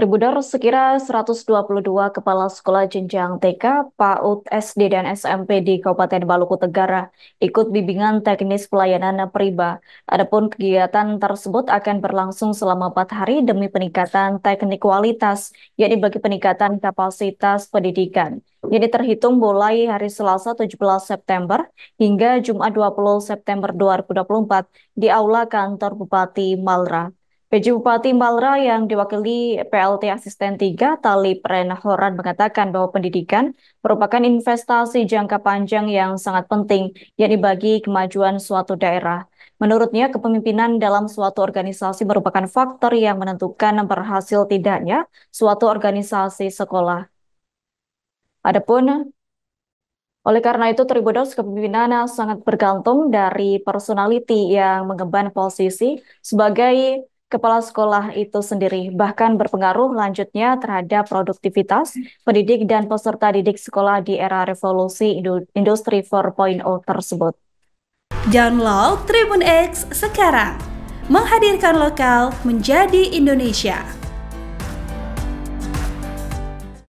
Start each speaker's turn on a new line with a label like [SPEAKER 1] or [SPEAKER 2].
[SPEAKER 1] Tribunner sekira 122 kepala sekolah jenjang TK, PAUD, SD, dan SMP di Kabupaten Maluku Tenggara ikut bimbingan teknis pelayanan priba. Adapun kegiatan tersebut akan berlangsung selama 4 hari demi peningkatan teknik kualitas, yakni bagi peningkatan kapasitas pendidikan. Jadi terhitung mulai hari Selasa 17 September hingga Jumat 20 September 2024 di Aula Kantor Bupati Malra. PJ Bupati Malra yang diwakili PLT Asisten 3 Talib Renhoran mengatakan bahwa pendidikan merupakan investasi jangka panjang yang sangat penting, yakni bagi kemajuan suatu daerah. Menurutnya, kepemimpinan dalam suatu organisasi merupakan faktor yang menentukan berhasil tidaknya suatu organisasi sekolah. Adapun oleh karena itu, Tribunnews kepemimpinan sangat bergantung dari personality yang mengemban posisi sebagai kepala sekolah itu sendiri, bahkan berpengaruh lanjutnya terhadap produktivitas pendidik dan peserta didik sekolah di era revolusi industri 4.0 tersebut.
[SPEAKER 2] Download Tribun X sekarang, menghadirkan lokal menjadi Indonesia.